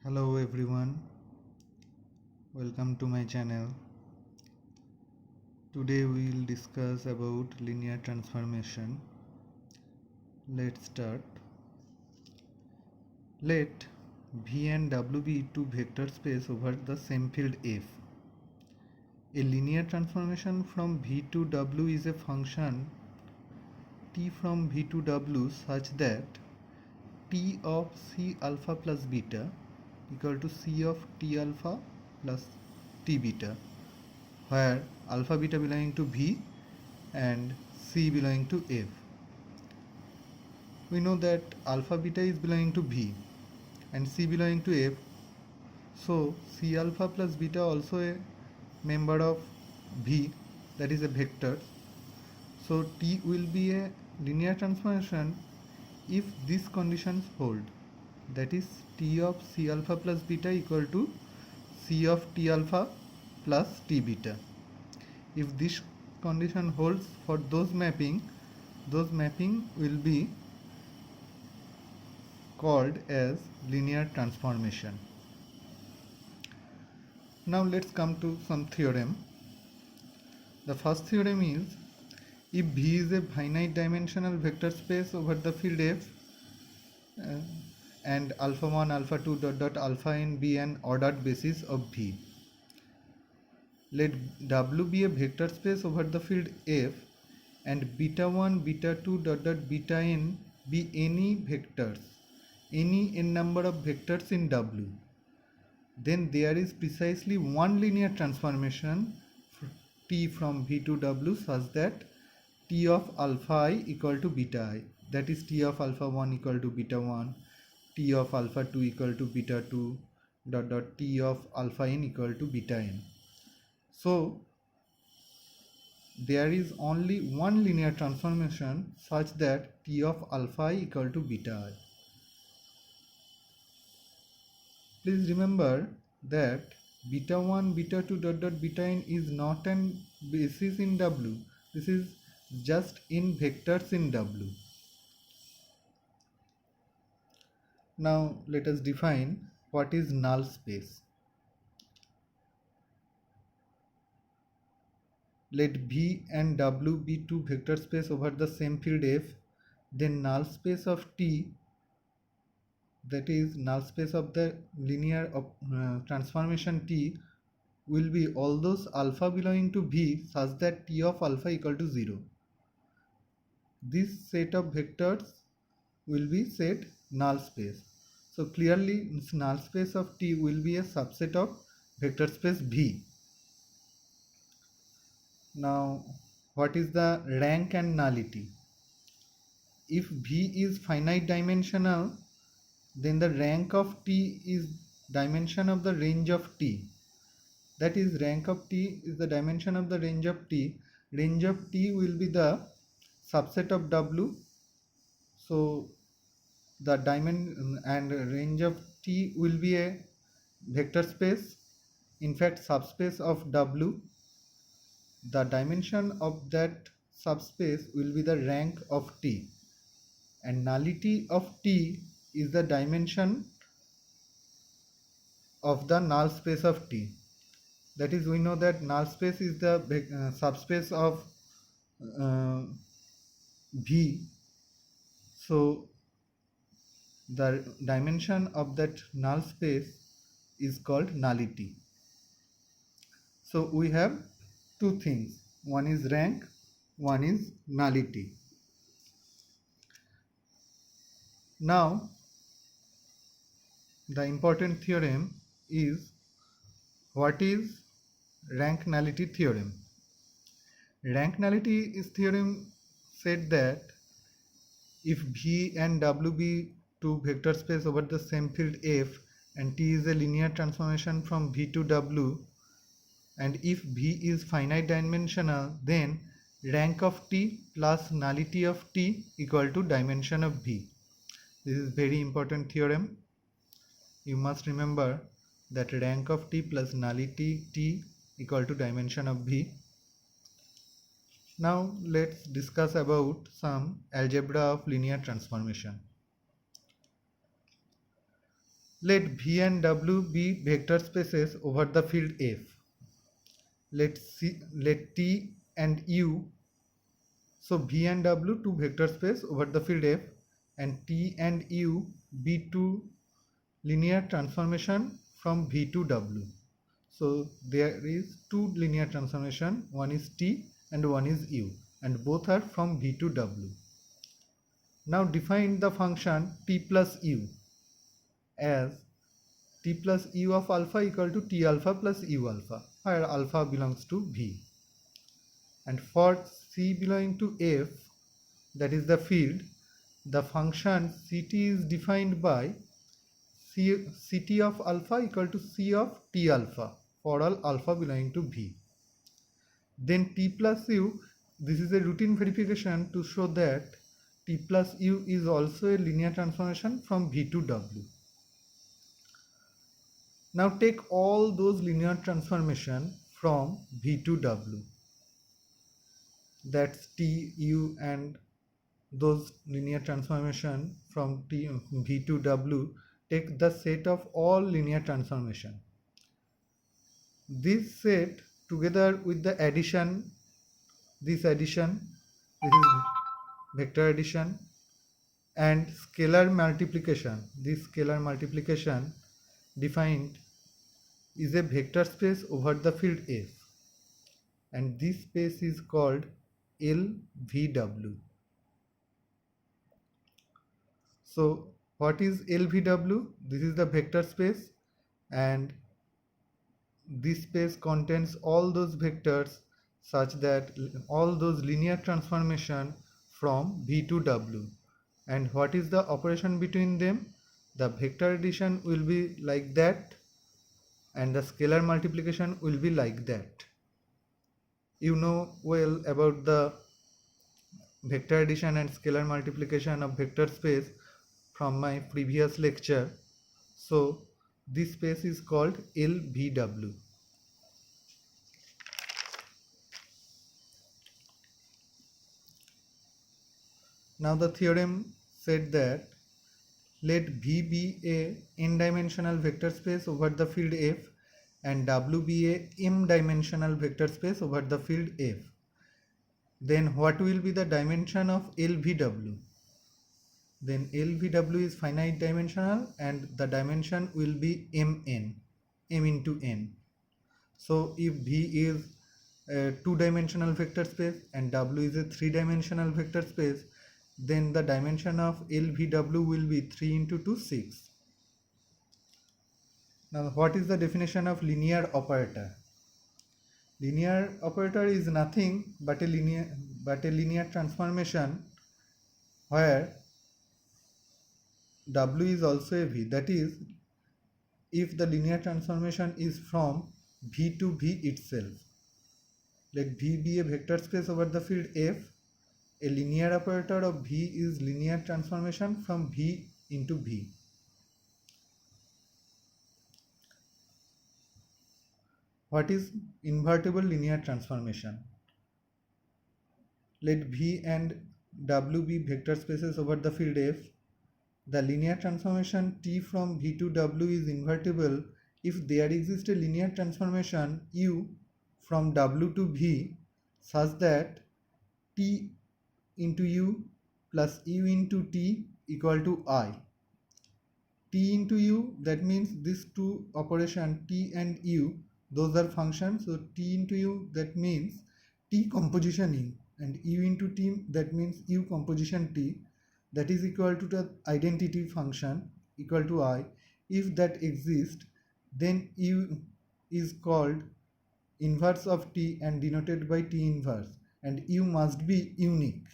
Hello everyone, welcome to my channel. Today we will discuss about linear transformation. Let's start. Let V and W be two vector space over the same field F. A linear transformation from V to W is a function T from V to W such that T of C alpha plus beta equal to C of T alpha plus T beta, where alpha beta belonging to V and C belonging to F. We know that alpha beta is belonging to V and C belonging to F. So C alpha plus beta also a member of V, that is a vector. So T will be a linear transformation if these conditions hold. That is T of C alpha plus beta equal to C of T alpha plus T beta. If this condition holds for those mapping will be called as linear transformation. Now let's come to some theorem. The first theorem is, if V is a finite dimensional vector space over the field F uh, and alpha 1 alpha 2 dot dot alpha n be an ordered basis of V, let W be a vector space over the field F and beta 1 beta 2 dot dot beta n be any vectors, any n number of vectors in W, then there is precisely one linear transformation T from V to W such that T of alpha I equal to beta I, that is T of alpha 1 equal to beta 1, T of alpha 2 equal to beta 2 dot dot T of alpha n equal to beta n. So there is only one linear transformation such that T of alpha I equal to beta I. Please remember that beta 1 beta 2 dot dot beta n is not an basis in W. This is just in vectors in W. Now let us define what is null space. Let V and W be two vector space over the same field F, then null space of T, that is null space of the linear transformation T, will be all those alpha belonging to V such that T of alpha equal to 0. This set of vectors will be set null space. So clearly null space of T will be a subset of vector space V. Now what is the rank and nullity? If V is finite dimensional, then the rank of T is dimension of the range of T. That is, rank of T is the dimension of the range of T. Range of T will be the subset of W. So the dimension and range of T will be a vector space, in fact subspace of W. The dimension of that subspace will be the rank of T, and nullity of T is the dimension of the null space of T. That is, we know that null space is the subspace of V. So the dimension of that null space is called nullity. So we have two things, one is rank, one is nullity. Now the important theorem is, what is rank nullity theorem? Rank nullity is theorem said that if V and W be two vector space over the same field F and T is a linear transformation from V to W, and if V is finite dimensional, then rank of T plus nullity of T equal to dimension of V. This is very important theorem. You must remember that rank of T plus nullity T equal to dimension of V. Now let's discuss about some algebra of linear transformation. Let V and W be vector spaces over the field F. Let T and U, so V and W two vector space over the field F, and T and U be two linear transformation from V to W. So there is two linear transformation, one is T and one is U, and both are from V to W. Now define the function T plus U as T plus U of alpha equal to T alpha plus U alpha, where alpha belongs to V. And for C belonging to F, that is the field, the function Ct is defined by Ct of alpha equal to C of T alpha for all alpha belonging to V. Then T plus U, this is a routine verification to show that T plus U is also a linear transformation from V to W. Now take all those linear transformation from V to W. That's T, U and those linear transformation from V to W. Take the set of all linear transformation. This set together with the addition, this is vector addition, and scalar multiplication. This scalar multiplication defined is a vector space over the field F, and this space is called LVW. So what is LVW? This is the vector space, and this space contains all those vectors such that all those linear transformation from V to W. And what is the operation between them? The vector addition will be like that, and the scalar multiplication will be like that. You know well about the vector addition and scalar multiplication of vector space from my previous lecture. So this space is called LVW. Now the theorem said that let V be a n-dimensional vector space over the field F and W be a m-dimensional vector space over the field F. Then what will be the dimension of LVW? Then LVW is finite dimensional and the dimension will be mn, m into n. So if V is a two-dimensional vector space and W is a three-dimensional vector space, then the dimension of LVW will be 3 into 2, 6. Now what is the definition of linear operator? Linear operator is nothing but a linear transformation where W is also a V. That is, if the linear transformation is from V to V itself. Let V be a vector space over the field F. A linear operator of V is linear transformation from V into V. What is invertible linear transformation? Let V and W be vector spaces over the field F. The linear transformation T from V to W is invertible if there exists a linear transformation U from W to V such that T into U plus U into T equal to I. T into U, that means these two operation T and U, those are functions. So T into U, that means T composition U, and U into T, that means U composition T, that is equal to the identity function equal to I. If that exists, then U is called inverse of T and denoted by T inverse, and U must be unique.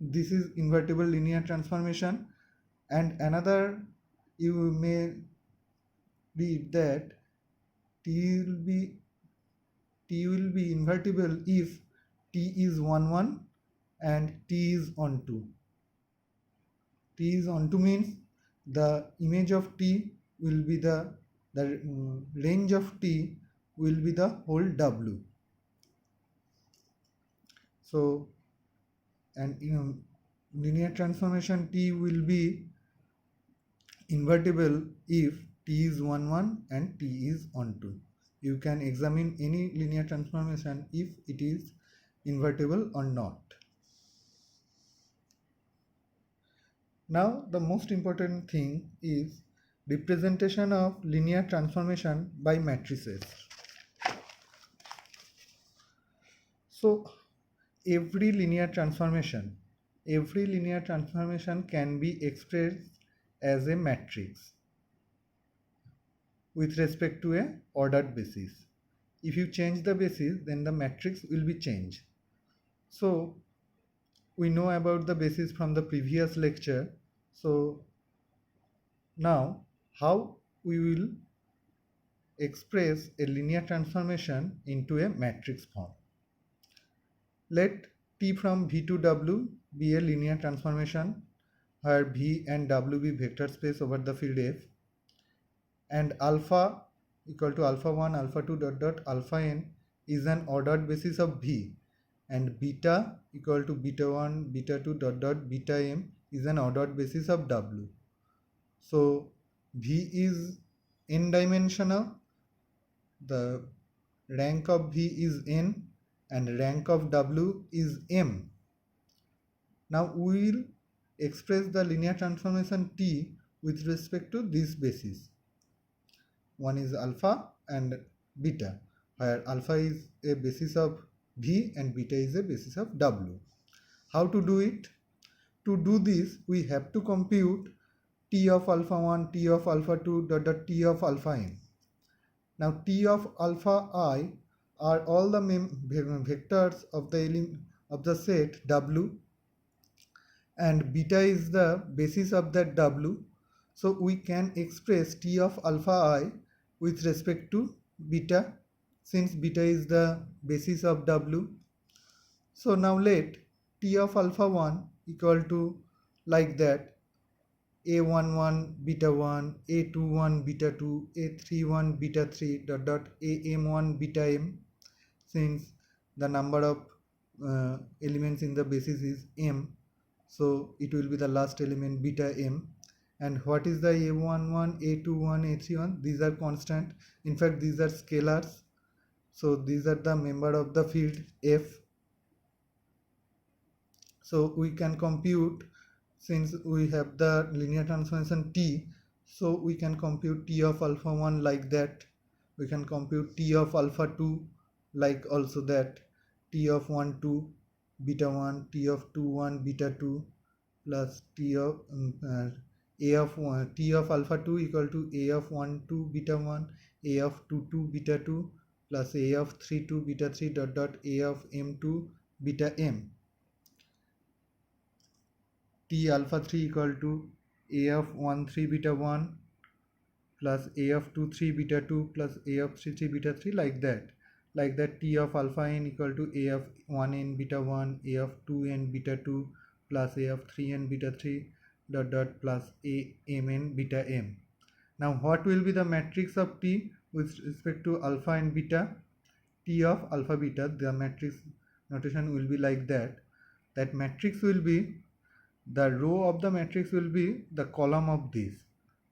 This is invertible linear transformation. And another, you may read that T will be invertible if T is 1 1 and T is on 2. T is on 2 means the image of T will be the range of T will be the whole W. So, and linear transformation T will be invertible if t is 1 1 and t is on 2. You can examine any linear transformation if it is invertible or not. Now the most important thing is representation of linear transformation by matrices. So every linear transformation can be expressed as a matrix with respect to a ordered basis. If you change the basis, then the matrix will be changed. So we know about the basis from the previous lecture. So now how we will express a linear transformation into a matrix form. Let T from V to W be a linear transformation where V and W be vector space over the field F, and alpha equal to alpha 1 alpha 2 dot dot alpha n is an ordered basis of V, and beta equal to beta 1 beta 2 dot dot beta m is an ordered basis of W. So V is n dimensional, the rank of V is n and rank of W is m. Now we will express the linear transformation T with respect to this basis. One is alpha and beta, where alpha is a basis of V and beta is a basis of W. How to do it? To do this, we have to compute T of alpha 1, T of alpha 2, dot dot T of alpha n. Now T of alpha I are all the vectors of the set W, and beta is the basis of that W. So we can express T of alpha I with respect to beta, since beta is the basis of W. So now let T of alpha 1 equal to like that a11 beta 1, a21 beta 2, a31 beta 3 dot dot am1 beta m, since the number of elements in the basis is m, so it will be the last element beta m. And what is the a11, a21, a31? These are constant. In fact, these are scalars. So these are the member of the field F. So we can compute, since we have the linear transformation T, so we can compute T of alpha 1 like that. We can compute T of alpha 2 like also that. T of 1 2 beta 1, T of 2 1 beta 2 plus T of A of 1, T of alpha 2 equal to A of 1 2 beta 1, A of 2 2 beta 2 plus A of 3 2 beta 3 dot dot A of m2 beta m. T alpha 3 equal to A of 1 3 beta 1 plus A of 2 3 beta 2 plus A of 3 3 beta 3 like that. Like that, T of alpha n equal to A of 1 n beta 1, A of 2 n beta 2 plus A of 3 n beta 3 dot dot plus A m n beta m. Now what will be the matrix of T with respect to alpha and beta? T of alpha beta, the matrix notation will be like that. That matrix will be, the row of the matrix will be the column of this.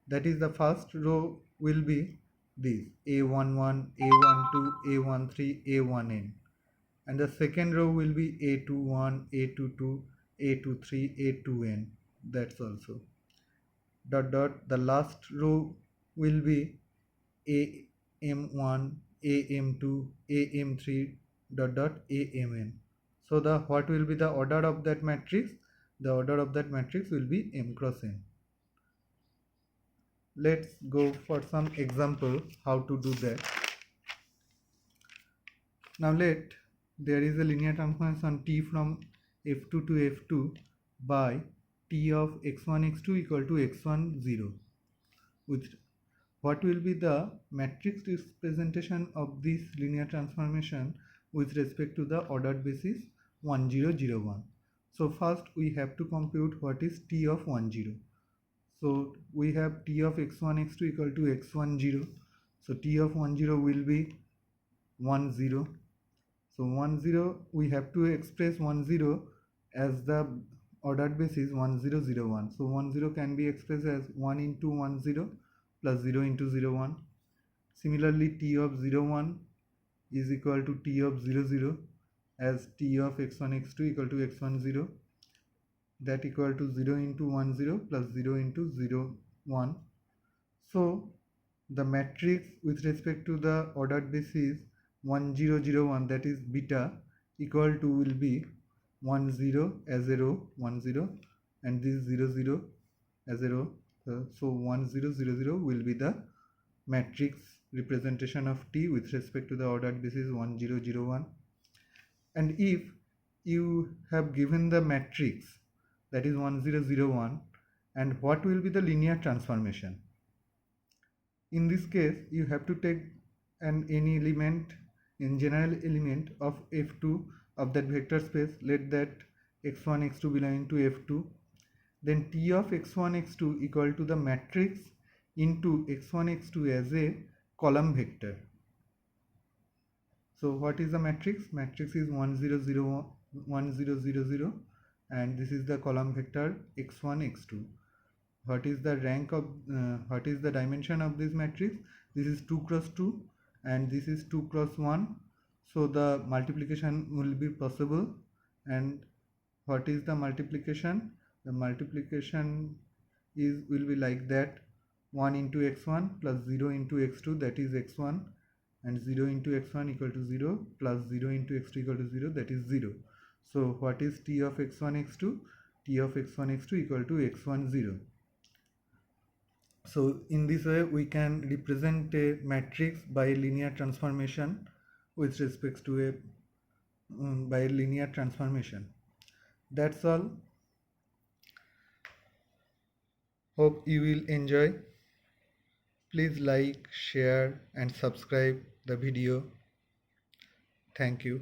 That is, the first row will be this A11, A12, A13, A1n, and the second row will be A21, A22, A23, A2n. That's also dot dot. The last row will be AM1, AM2, AM3 dot dot AMN. So the what will be the order of that matrix? The order of that matrix will be m cross n. Let's go for some example how to do that. Now there is a linear transformation T from F2 to F2 by T of x1 x2 equal to x1 0, with what will be the matrix representation of this linear transformation with respect to the ordered basis 1 0 0 1. So first we have to compute what is T of 1 0. So we have T of x1 x2 equal to x1 0. So T of 1 0 will be 1 0. So 1 0, we have to express 1 0 as the ordered base is 1001. So 10 can be expressed as 1 into 10 plus 0 into 01. Similarly, t of 01 is equal to t of 00 as t of x1 x2 equal to x1 0, that equal to 0 into 10 plus 0 into 0 1. So the matrix with respect to the ordered base is 1001, that is beta, equal to will be 10 as a row 10 and this 00 as a row. So 1000 will be the matrix representation of T with respect to the ordered basis 1001. And if you have given the matrix that is 1001, and what will be the linear transformation? In this case, you have to take any element, in general element of F2 of that vector space, let that x1 x2 belonging to F2, then T of x1 x2 equal to the matrix into x1 x2 as a column vector. So what is the matrix? Matrix is 1001 1000 and this is the column vector x1 x2. What is the rank of what is the dimension of this matrix? This is 2 cross 2 and this is 2 cross 1, so the multiplication will be possible. And what is the multiplication? The multiplication will be like that: 1 into x1 plus 0 into x2, that is x1, and 0 into x1 equal to 0 plus 0 into x2 equal to 0, that is 0. So what is t of x1 x2? T of x1 x2 equal to x1 0. So in this way we can represent a matrix by linear transformation with respect to a by linear transformation. That's all. Hope you will enjoy. Please like, share and subscribe the video. Thank you.